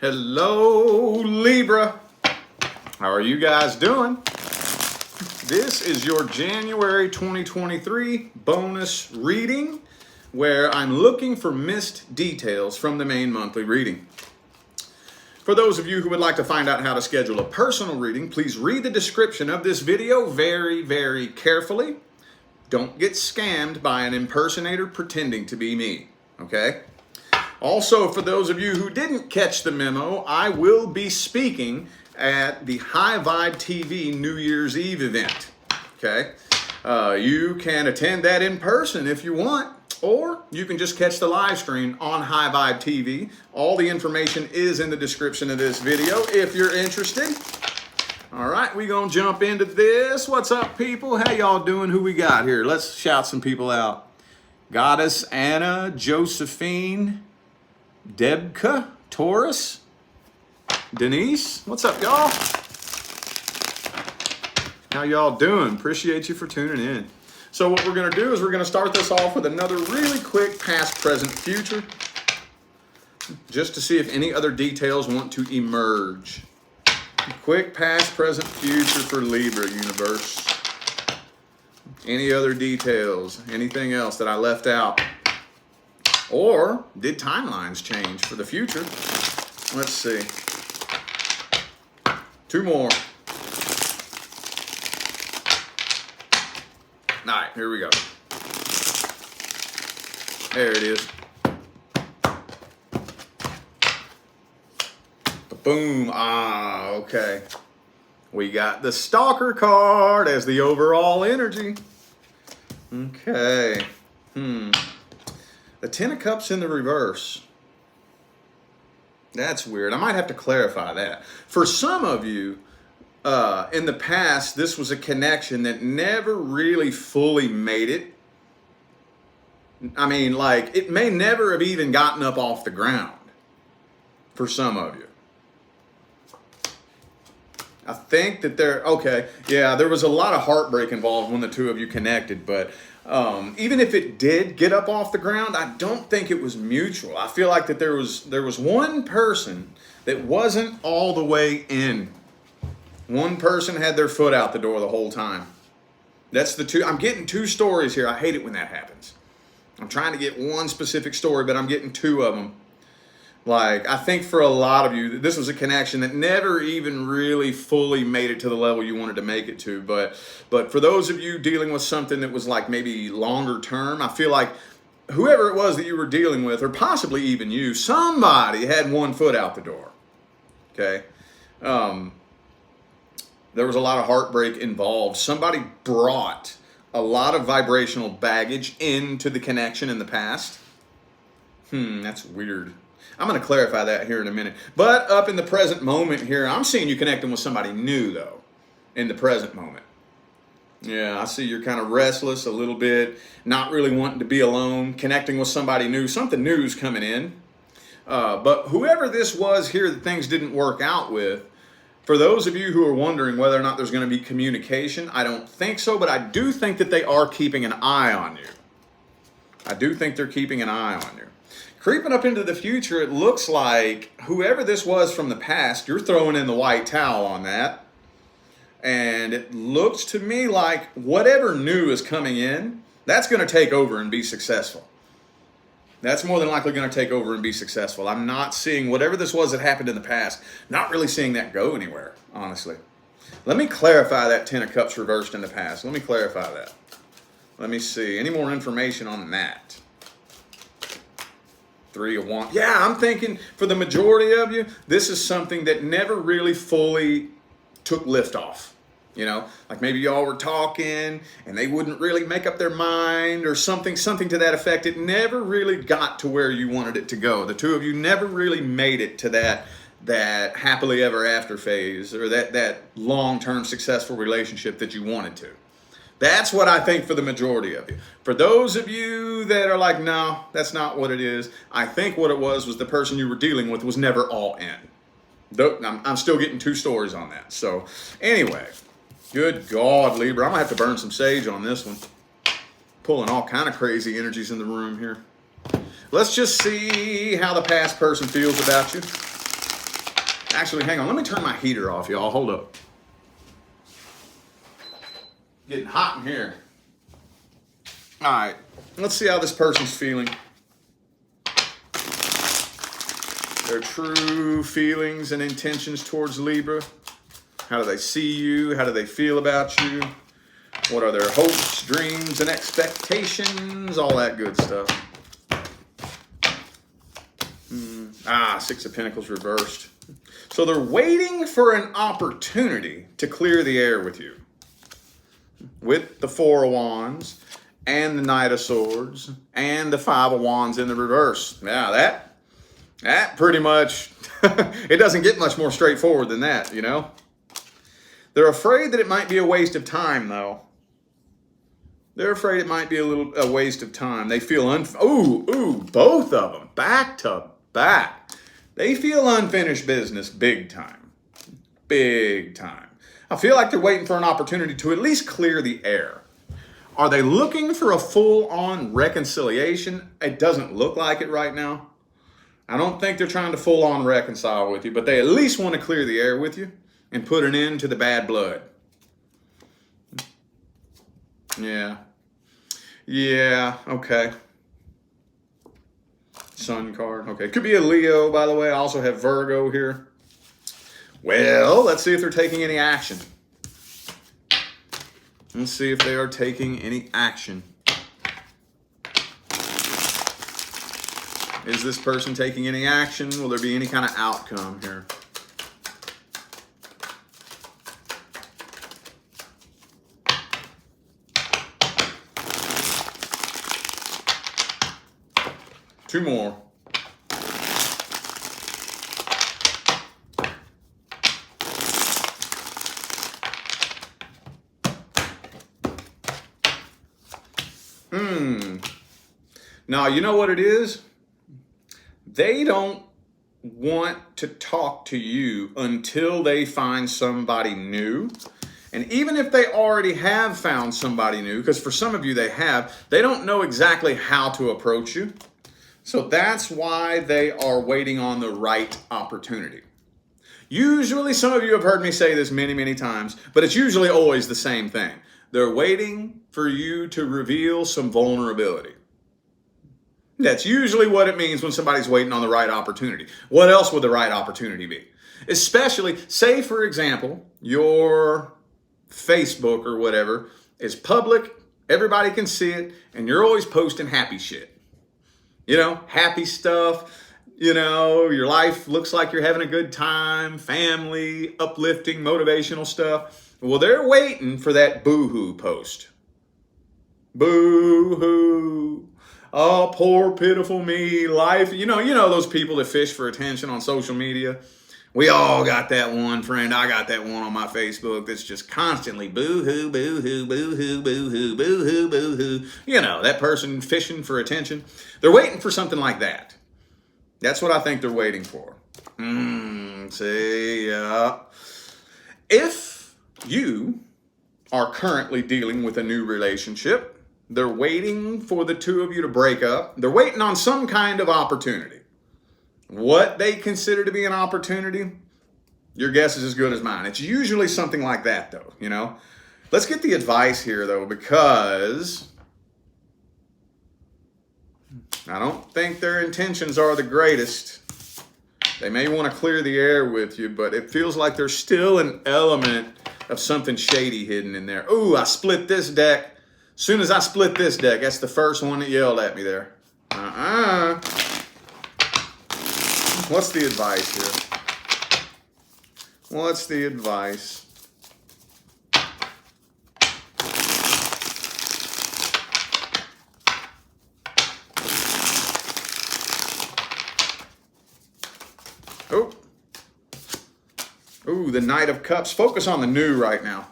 Hello, Libra. How are you guys doing? This is your January 2023 bonus reading where I'm looking for missed details from the main monthly reading. For those of you who would like to find out how to schedule a personal reading, please read the description of this video very, very carefully. Don't get scammed by an impersonator pretending to be me, okay? Also, for those of you who didn't catch the memo, I will be speaking at the High Vibe TV New Year's Eve event, okay? You can attend that in person if you want, or you can just catch the live stream on High Vibe TV. All the information is in the description of this video if you're interested. All right, we're going to jump into this. What's up, people? How y'all doing? Who we got here? Let's shout some people out. Goddess Anna, Josephine, Debka, Taurus, Denise. What's up, y'all? How y'all doing? Appreciate you for tuning in. So what we're going to do is we're going to start this off with another really quick past, present, future, just to see if any other details want to emerge. Quick past, present, future for Libra universe. Any other details? Anything else that I left out? Or did timelines change for the future? Let's see. Two more. All right, here we go. There it is. Boom. Ah, okay. We got the Stalker card as the overall energy. Okay. The Ten of Cups in the reverse. That's weird. I might have to clarify that. For some of you, in the past, this was a connection that never really fully made it. I mean, like, it may never have even gotten up off the ground for some of you. I think that there was a lot of heartbreak involved when the two of you connected, but even if it did get up off the ground, I don't think it was mutual. I feel like that there was one person that wasn't all the way in. One person had their foot out the door the whole time. That's the two. I'm getting two stories here. I hate it when that happens. I'm trying to get one specific story, but I'm getting two of them. Like, I think for a lot of you, this was a connection that never even really fully made it to the level you wanted to make it to. But for those of you dealing with something that was like maybe longer term, I feel like whoever it was that you were dealing with, or possibly even you, somebody had one foot out the door. Okay? There was a lot of heartbreak involved. Somebody brought a lot of vibrational baggage into the connection in the past. That's weird. I'm going to clarify that here in a minute. But up in the present moment here, I'm seeing you connecting with somebody new, though, in the present moment. Yeah, I see you're kind of restless a little bit, not really wanting to be alone, connecting with somebody new. Something new is coming in. But whoever this was here that things didn't work out with, for those of you who are wondering whether or not there's going to be communication, I don't think so, but I do think that they are keeping an eye on you. I do think they're keeping an eye on you. Creeping up into the future, it looks like whoever this was from the past, you're throwing in the white towel on that. And it looks to me like whatever new is coming in, that's going to take over and be successful. That's more than likely going to take over and be successful. I'm not seeing whatever this was that happened in the past, not really seeing that go anywhere, honestly. Let me clarify that Ten of Cups reversed in the past. Let me clarify that. Let me see. Any more information on that? Three of Wands. Yeah, I'm thinking for the majority of you, this is something that never really fully took lift off. You know, like maybe y'all were talking and they wouldn't really make up their mind or something to that effect. It never really got to where you wanted it to go. The two of you never really made it to that happily ever after phase or that long-term successful relationship that you wanted to. That's what I think for the majority of you. For those of you that are like, no, that's not what it is, I think what it was the person you were dealing with was never all in. I'm still getting two stories on that. So anyway, good God, Libra. I'm going to have to burn some sage on this one. Pulling all kind of crazy energies in the room here. Let's just see how the past person feels about you. Actually, hang on. Let me turn my heater off, y'all. Hold up. Getting hot in here. All right. Let's see how this person's feeling. Their true feelings and intentions towards Libra. How do they see you? How do they feel about you? What are their hopes, dreams, and expectations? All that good stuff. Six of Pentacles reversed. So they're waiting for an opportunity to clear the air with you. With the Four of Wands and the Knight of Swords and the Five of Wands in the reverse. Yeah, that pretty much, it doesn't get much more straightforward than that, you know? They're afraid that it might be a waste of time, though. They're afraid it might be a waste of time. They feel both of them, back to back. They feel unfinished business big time. Big time. I feel like they're waiting for an opportunity to at least clear the air. Are they looking for a full-on reconciliation? It doesn't look like it right now. I don't think they're trying to full-on reconcile with you, but they at least want to clear the air with you and put an end to the bad blood. Yeah, okay. Sun card, okay. Could be a Leo, by the way. I also have Virgo here. Well, let's see if they're taking any action. Let's see if they are taking any action. Is this person taking any action? Will there be any kind of outcome here? Two more. Now, you know what it is? They don't want to talk to you until they find somebody new. And even if they already have found somebody new, because for some of you they have, they don't know exactly how to approach you. So that's why they are waiting on the right opportunity. Usually, some of you have heard me say this many, many times, but it's usually always the same thing. They're waiting for you to reveal some vulnerability. That's usually what it means when somebody's waiting on the right opportunity. What else would the right opportunity be? Especially, say for example, your Facebook or whatever is public, everybody can see it, and you're always posting happy shit. You know, happy stuff, you know, your life looks like you're having a good time, family, uplifting, motivational stuff. Well, they're waiting for that boo-hoo post. Boo-hoo. Oh, poor, pitiful me, life. You know those people that fish for attention on social media? We all got that one friend. I got that one on my Facebook that's just constantly boo-hoo, boo-hoo, boo-hoo, boo-hoo, boo-hoo, boo-hoo. You know, that person fishing for attention. They're waiting for something like that. That's what I think they're waiting for. If you are currently dealing with a new relationship, they're waiting for the two of you to break up. They're waiting on some kind of opportunity. What they consider to be an opportunity, your guess is as good as mine. It's usually something like that, though, you know. Let's get the advice here, though, because I don't think their intentions are the greatest. They may want to clear the air with you, but it feels like there's still an element of something shady hidden in there. Ooh, I split this deck. As soon as I split this deck, that's the first one that yelled at me there. What's the advice here? What's the advice? Ooh, the Knight of Cups. Focus on the new right now.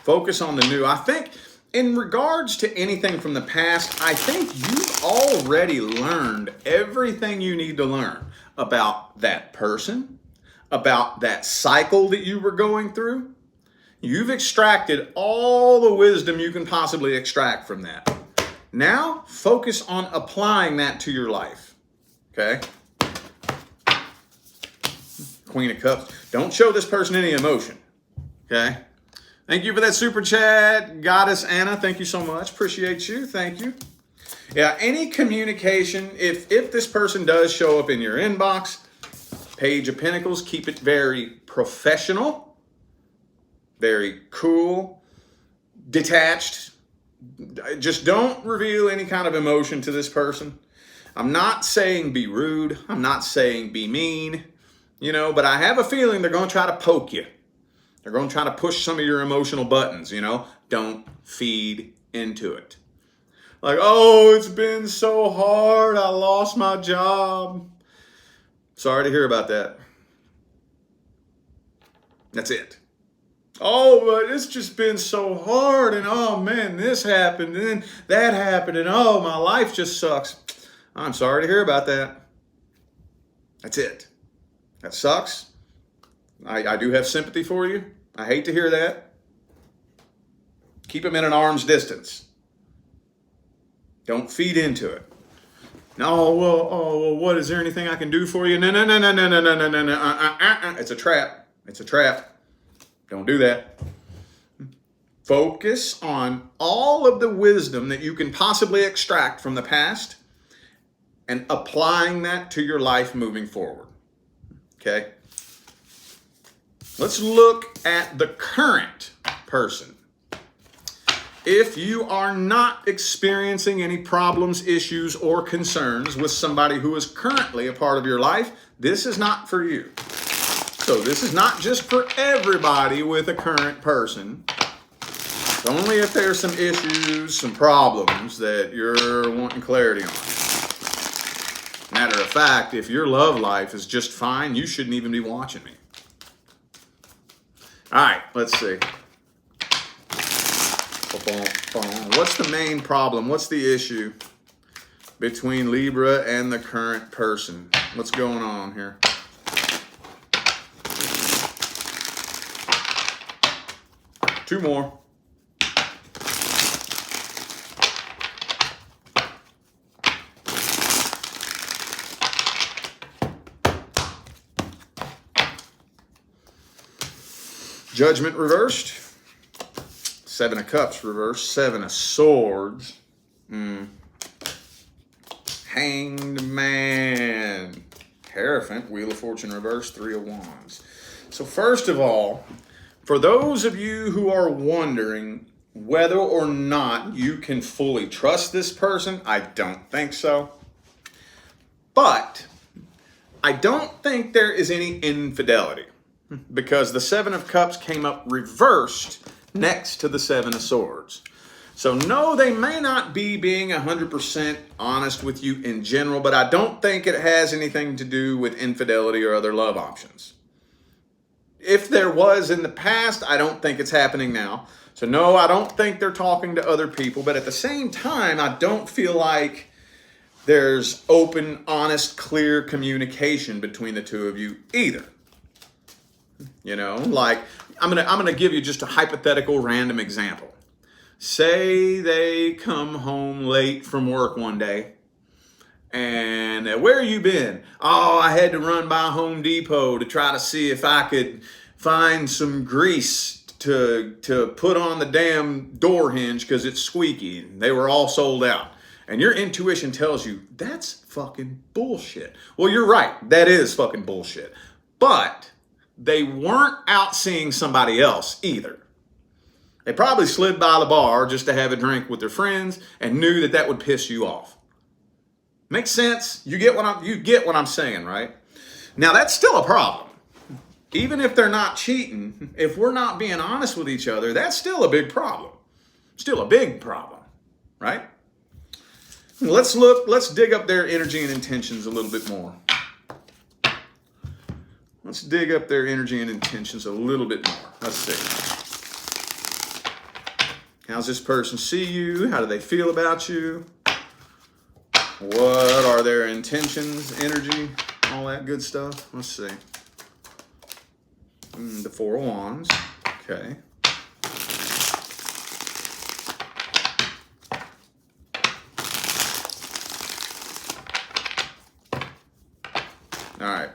Focus on the new. I think in regards to anything from the past, I think you've already learned everything you need to learn about that person, about that cycle that you were going through. You've extracted all the wisdom you can possibly extract from that. Now, focus on applying that to your life, okay? Queen of Cups. Don't show this person any emotion, okay? Thank you for that super chat, Goddess Anna. Thank you so much. Appreciate you. Thank you. Yeah, any communication, if this person does show up in your inbox, Page of Pentacles, keep it very professional, very cool, detached. Just don't reveal any kind of emotion to this person. I'm not saying be rude. I'm not saying be mean, you know, but I have a feeling they're going to try to poke you. They're going to try to push some of your emotional buttons, you know. Don't feed into it. Like, oh, it's been so hard. I lost my job. Sorry to hear about that. That's it. Oh, but it's just been so hard. And oh, man, this happened. And then that happened. And oh, my life just sucks. I'm sorry to hear about that. That's it. That sucks. I do have sympathy for you. I hate to hear that. Keep them in an arm's distance. Don't feed into it. No, well, what, is there anything I can do for you? No. It's a trap. It's a trap. Don't do that. Focus on all of the wisdom that you can possibly extract from the past and applying that to your life moving forward. Okay? Let's look at the current person. If you are not experiencing any problems, issues, or concerns with somebody who is currently a part of your life, this is not for you. So this is not just for everybody with a current person. It's only if there's some issues, some problems that you're wanting clarity on. Matter of fact, if your love life is just fine, you shouldn't even be watching me. All right, let's see. What's the main problem? What's the issue between Libra and the current person? What's going on here? Two more. Judgment reversed. Seven of Cups reversed. Seven of Swords. Hanged Man. Hierophant. Wheel of Fortune reversed. Three of Wands. So first of all, for those of you who are wondering whether or not you can fully trust this person, I don't think so. But I don't think there is any infidelity, because the Seven of Cups came up reversed next to the Seven of Swords. So no, they may not be being 100% honest with you in general, but I don't think it has anything to do with infidelity or other love options. If there was in the past, I don't think it's happening now. So no, I don't think they're talking to other people, but at the same time, I don't feel like there's open, honest, clear communication between the two of you either. You know, like I'm gonna give you just a hypothetical random example. Say they come home late from work one day, and where you been? Oh, I had to run by Home Depot to try to see if I could find some grease to put on the damn door hinge because it's squeaky. And they were all sold out. And your intuition tells you that's fucking bullshit. Well, you're right. That is fucking bullshit. But they weren't out seeing somebody else either. They probably slid by the bar just to have a drink with their friends and knew that that would piss you off. Makes sense? You get what I'm saying, right? Now that's still a problem. Even if they're not cheating, if we're not being honest with each other, that's still a big problem. Still a big problem, right? Let's dig up their energy and intentions a little bit more. Let's dig up their energy and intentions a little bit more. Let's see. How's this person see you? How do they feel about you? What are their intentions, energy, all that good stuff? Let's see. The Four of Wands. Okay. All right.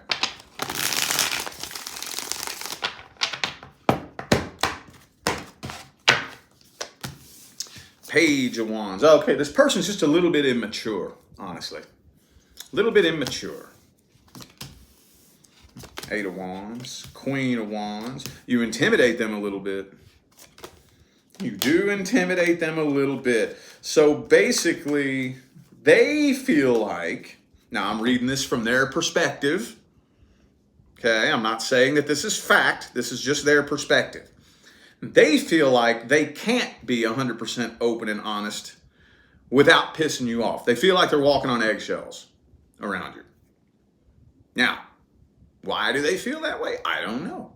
Page of Wands. Okay, this person's just a little bit immature, honestly. A little bit immature. Eight of Wands. Queen of Wands. You intimidate them a little bit. You do intimidate them a little bit. So basically, they feel like, now I'm reading this from their perspective. Okay, I'm not saying that this is fact. This is just their perspective. They feel like they can't be 100% open and honest without pissing you off. They feel like they're walking on eggshells around you. Now, why do they feel that way? I don't know.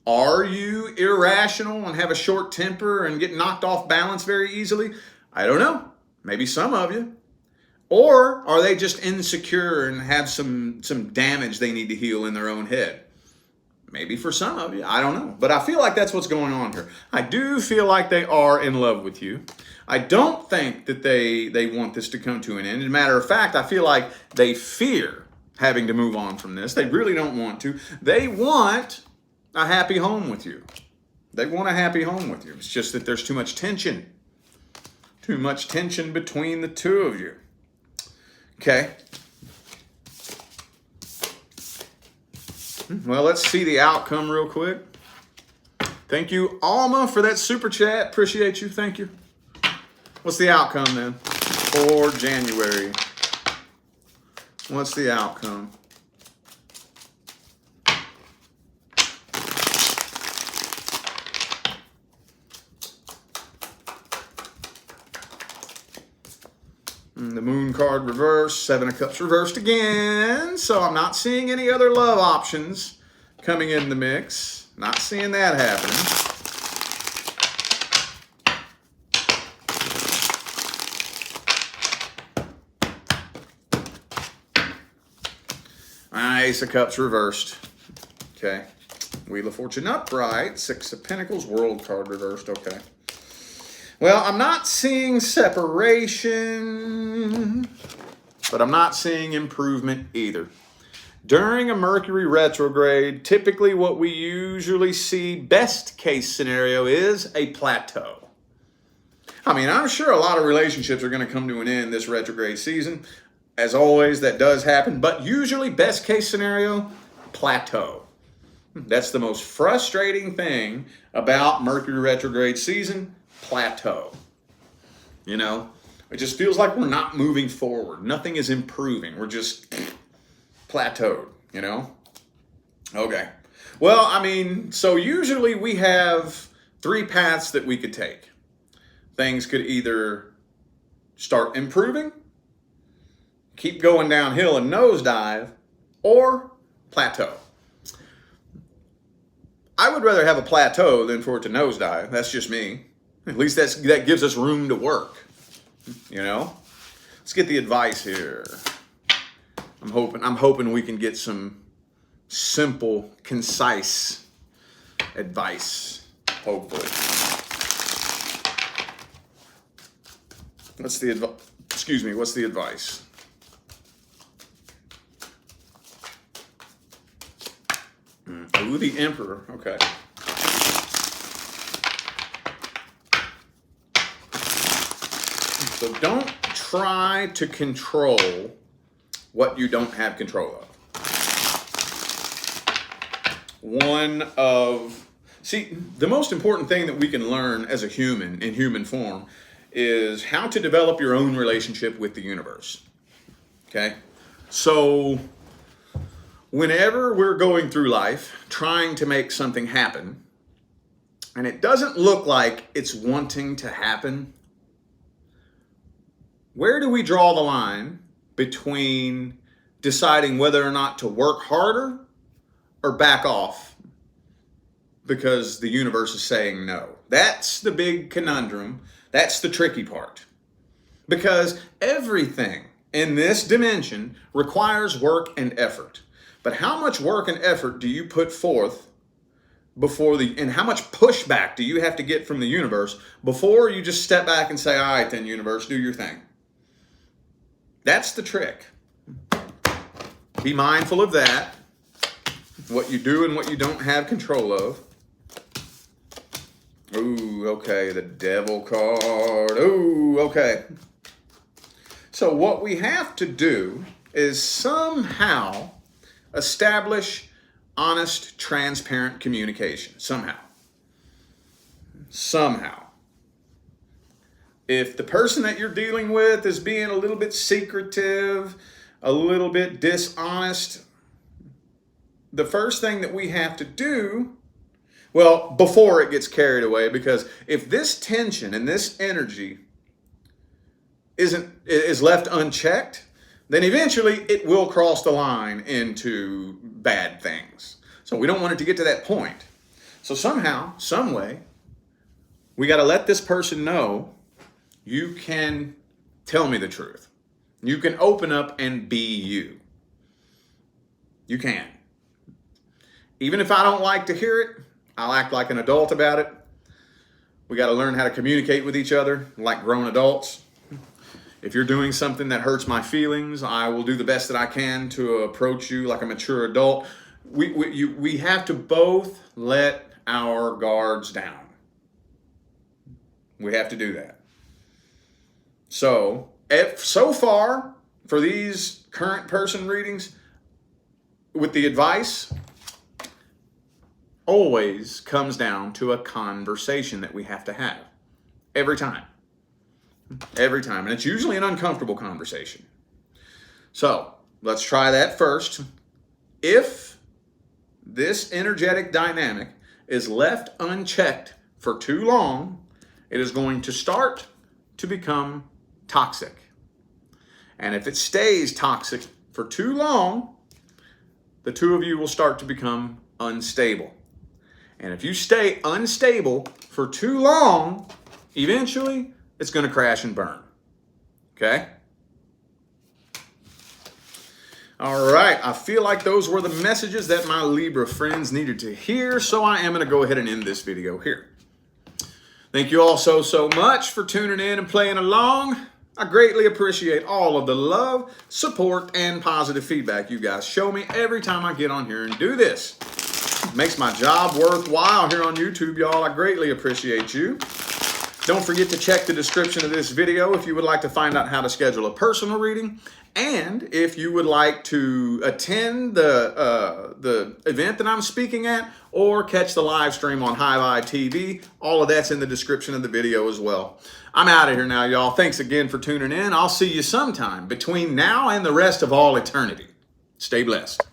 Are you irrational and have a short temper and get knocked off balance very easily? I don't know. Maybe some of you. Or are they just insecure and have some damage they need to heal in their own head? Maybe for some of you. I don't know. But I feel like that's what's going on here. I do feel like they are in love with you. I don't think that they want this to come to an end. As a matter of fact, I feel like they fear having to move on from this. They really don't want to. They want a happy home with you. They want a happy home with you. It's just that there's too much tension. Too much tension between the two of you. Okay. Well, let's see the outcome real quick. Thank you, Alma, for that super chat. Appreciate you. Thank you. What's the outcome then for January? What's the outcome? The Moon card reversed, Seven of Cups reversed again. So I'm not seeing any other love options coming in the mix. Not seeing that happening. Ace of Cups reversed. Okay. Wheel of Fortune upright. Six of Pentacles, World card reversed. Okay. Well, I'm not seeing separation, but I'm not seeing improvement either. During a Mercury retrograde, typically what we usually see, best case scenario, is a plateau. I mean, I'm sure a lot of relationships are going to come to an end this retrograde season. As always, that does happen, but usually best case scenario, plateau. That's the most frustrating thing about Mercury retrograde season. Plateau. You know, it just feels like we're not moving forward. Nothing is improving. We're just plateaued, you know? Okay. Well, I mean, so usually we have three paths that we could take. Things could either start improving, keep going downhill and nosedive, or plateau. I would rather have a plateau than for it to nosedive. That's just me. At least that gives us room to work, you know? Let's get the advice here. I'm hoping we can get some simple, concise advice, hopefully. What's the advice? Ooh, the Emperor. Okay. So don't try to control what you don't have control of. The most important thing that we can learn as a human in human form is how to develop your own relationship with the universe. Okay? So whenever we're going through life trying to make something happen, and it doesn't look like it's wanting to happen, where do we draw the line between deciding whether or not to work harder or back off because the universe is saying no? That's the big conundrum. That's the tricky part. Because everything in this dimension requires work and effort. But how much work and effort do you put forth and how much pushback do you have to get from the universe before you just step back and say, all right then, universe, do your thing? That's the trick. Be mindful of that, what you do and what you don't have control of. Ooh, okay, the devil card. Ooh, okay. So what we have to do is somehow establish honest, transparent communication. Somehow. If the person that you're dealing with is being a little bit secretive, a little bit dishonest, the first thing that we have to do, well, before it gets carried away, because if this tension and this energy is left unchecked, then eventually it will cross the line into bad things. So we don't want it to get to that point. So somehow, some way, we got to let this person know you can tell me the truth. You can open up and be you. You can. Even if I don't like to hear it, I'll act like an adult about it. We got to learn how to communicate with each other like grown adults. If you're doing something that hurts my feelings, I will do the best that I can to approach you like a mature adult. We have to both let our guards down. We have to do that. So far, for these current person readings, with the advice, always comes down to a conversation that we have to have. Every time. Every time. And it's usually an uncomfortable conversation. So, let's try that first. If this energetic dynamic is left unchecked for too long, it is going to start to become toxic. And if it stays toxic for too long, the two of you will start to become unstable. And if you stay unstable for too long, eventually it's going to crash and burn. Okay? All right, I feel like those were the messages that my Libra friends needed to hear, so I am going to go ahead and end this video here. Thank you all so much for tuning in and playing along. I greatly appreciate all of the love, support, and positive feedback you guys show me every time I get on here and do this. It makes my job worthwhile here on YouTube, y'all. I greatly appreciate you. Don't forget to check the description of this video if you would like to find out how to schedule a personal reading. And if you would like to attend the event that I'm speaking at or catch the live stream on Hi-Fi TV, all of that's in the description of the video as well. I'm out of here now, y'all. Thanks again for tuning in. I'll see you sometime between now and the rest of all eternity. Stay blessed.